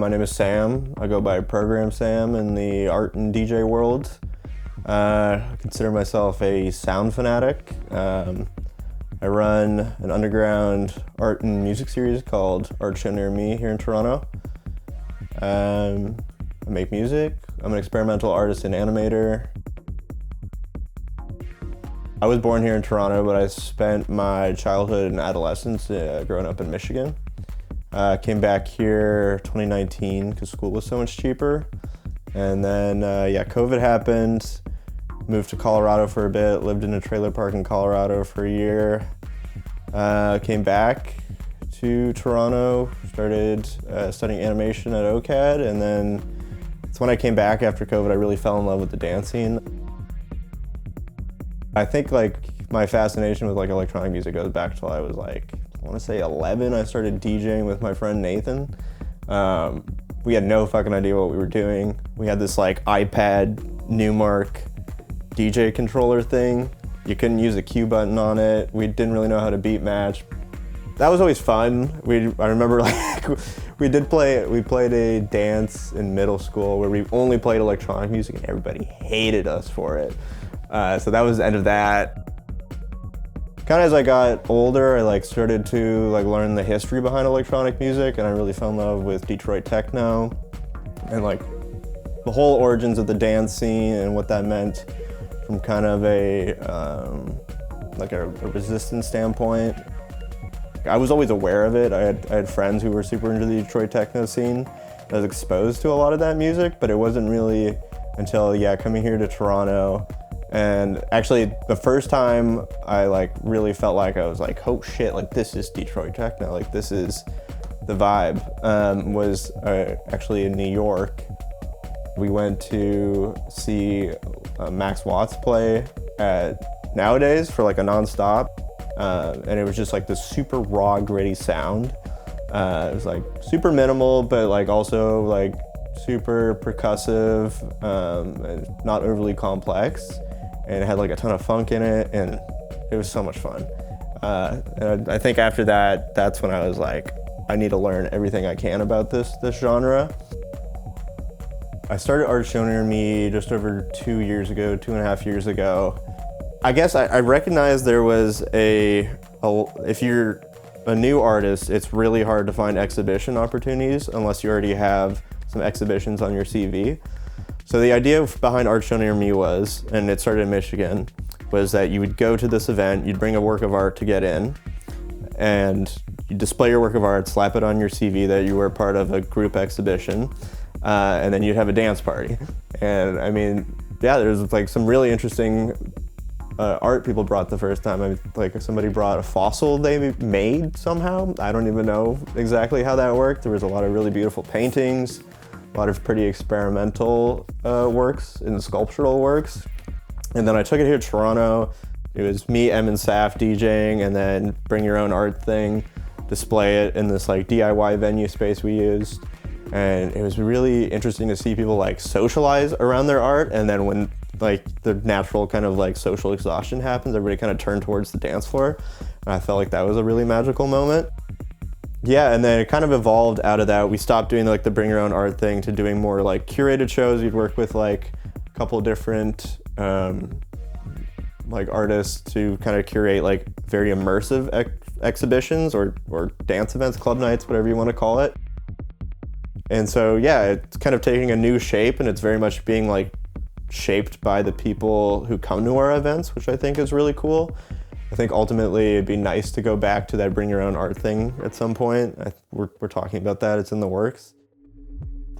My name is Sam. I go by Program Sam in the art and DJ world. I consider myself a sound fanatic. I run an underground art and music series called Art Show Near Me here in Toronto. I make music. I'm an experimental artist and animator. I was born here in Toronto, but I spent my childhood and adolescence growing up in Michigan. Came back here 2019 because school was so much cheaper. And then, COVID happened. Moved to Colorado for a bit, lived in a trailer park in Colorado for a year. Came back to Toronto, started studying animation at OCAD, and then it's when I came back after COVID I really fell in love with the dance scene. I think my fascination with electronic music goes back till I was I want to say 11. I started DJing with my friend Nathan. We had no fucking idea what we were doing. We had this iPad Newmark DJ controller thing. You couldn't use a cue button on it. We didn't really know how to beat match. That was always fun. I remember we played a dance in middle school where we only played electronic music and everybody hated us for it. So that was the end of that. Kind of as I got older, I started to learn the history behind electronic music, and I really fell in love with Detroit techno and the whole origins of the dance scene and what that meant from kind of a resistance standpoint. I was always aware of it. I had friends who were super into the Detroit techno scene. I was exposed to a lot of that music, but it wasn't really until coming here to Toronto. And actually, the first time I really felt I was oh shit, this is Detroit techno, this is the vibe, was actually in New York. We went to see Max Watts play at Nowadays for a nonstop, and it was just this super raw, gritty sound. It was super minimal, but also super percussive, and not overly complex. And it had a ton of funk in it, and it was so much fun. And I think after that, that's when I was I need to learn everything I can about this genre. I started Art Show Near Me just over 2.5 years ago. I guess I recognized there was if you're a new artist, it's really hard to find exhibition opportunities unless you already have some exhibitions on your CV. So the idea behind Art Show Near Me was, and it started in Michigan, was that you would go to this event, you'd bring a work of art to get in, and you display your work of art, slap it on your CV that you were part of a group exhibition, and then you'd have a dance party. And I mean, there's some really interesting art people brought the first time. Somebody brought a fossil they made somehow. I don't even know exactly how that worked. There was a lot of really beautiful paintings, a lot of pretty experimental works and sculptural works. And then I took it here to Toronto. It was me, Em, and Saf DJing, and then bring your own art thing, display it in this DIY venue space we used. And it was really interesting to see people socialize around their art, and then when the natural kind of social exhaustion happens, everybody kind of turned towards the dance floor. And I felt that was a really magical moment. Yeah, and then it kind of evolved out of that. We stopped doing the bring your own art thing to doing more curated shows. We'd work with a couple different artists to kind of curate very immersive exhibitions or dance events, club nights, whatever you want to call it. And so it's kind of taking a new shape, and it's very much being shaped by the people who come to our events, which I think is really cool. I think ultimately it'd be nice to go back to that bring your own art thing at some point. We're talking about that, it's in the works.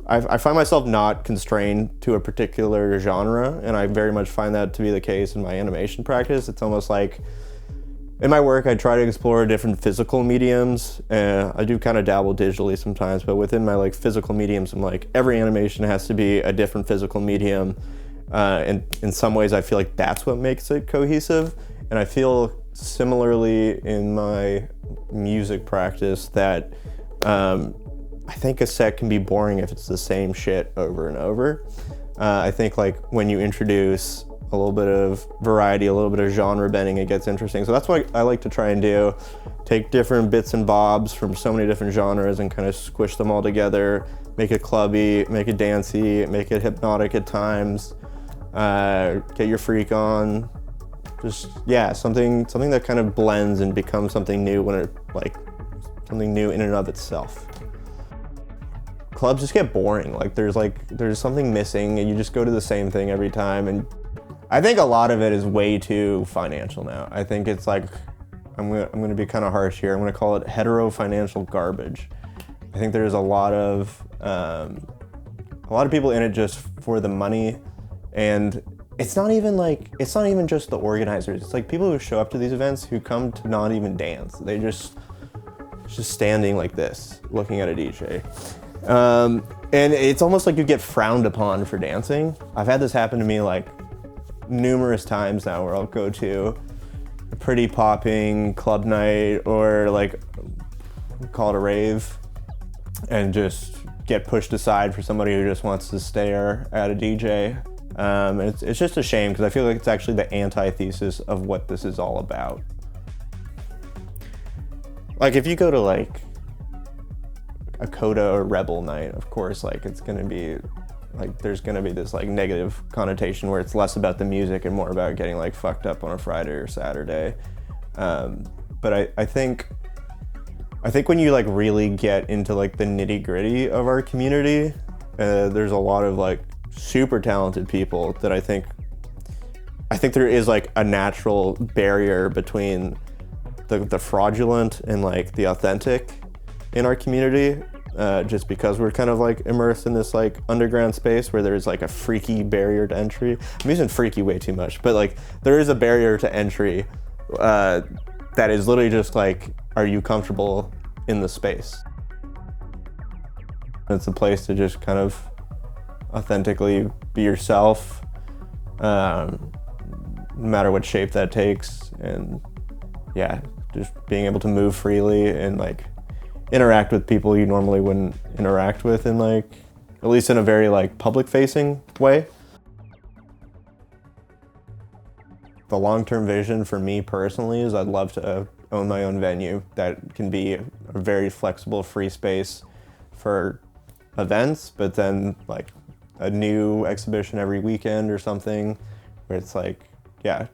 I find myself not constrained to a particular genre, and I very much find that to be the case in my animation practice. It's almost in my work I try to explore different physical mediums. I do kind of dabble digitally sometimes, but within my physical mediums, I'm every animation has to be a different physical medium. And in some ways I feel that's what makes it cohesive. And I feel similarly in my music practice that I think a set can be boring if it's the same shit over and over. I think when you introduce a little bit of variety, a little bit of genre bending, it gets interesting. So that's what I like to try and do. Take different bits and bobs from so many different genres and kind of squish them all together, make it clubby, make it dancey, make it hypnotic at times, get your freak on. Just, yeah, something that kind of blends and becomes something new when it, like, something new in and of itself. Clubs just get boring. There's something missing and you just go to the same thing every time. And I think a lot of it is way too financial now. I think it's like, I'm gonna be kind of harsh here. I'm gonna call it hetero financial garbage. I think there's a lot of people in it just for the money, and it's not even just the organizers. It's like people who show up to these events who come to not even dance. They just standing like this, looking at a DJ. And it's almost like you get frowned upon for dancing. I've had this happen to me like numerous times now, where I'll go to a pretty popping club night or like call it a rave and just get pushed aside for somebody who just wants to stare at a DJ. It's just a shame, because I feel like it's actually the antithesis of what this is all about. Like if you go to like a Coda or Rebel night, of course, like it's gonna be like, there's gonna be this like negative connotation where it's less about the music and more about getting like fucked up on a Friday or Saturday. But I think when you like really get into like the nitty gritty of our community, there's a lot of like super talented people that I think there is like a natural barrier between the fraudulent and like the authentic in our community, just because we're kind of like immersed in this like underground space where there's like a freaky barrier to entry. I'm using freaky way too much, but like there is a barrier to entry that is literally just like, are you comfortable in the space? It's a place to just kind of authentically be yourself, no matter what shape that takes, and yeah, just being able to move freely and like interact with people you normally wouldn't interact with in like, at least in a very like public facing way. The long-term vision for me personally is I'd love to own my own venue that can be a very flexible free space for events, but then like a new exhibition every weekend or something, where it's like, yeah,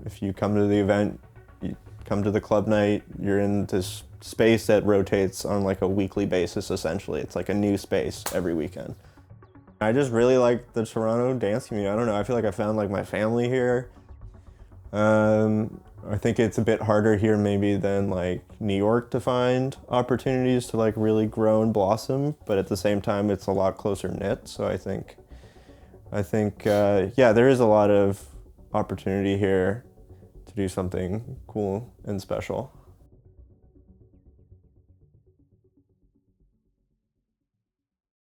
if you come to the event, you come to the club night, you're in this space that rotates on like a weekly basis, essentially. It's like a new space every weekend. I just really like the Toronto dance community. I don't know, I feel like I found like my family here. I think it's a bit harder here maybe than like New York to find opportunities to like really grow and blossom, but at the same time it's a lot closer knit. So I think yeah, there is a lot of opportunity here to do something cool and special.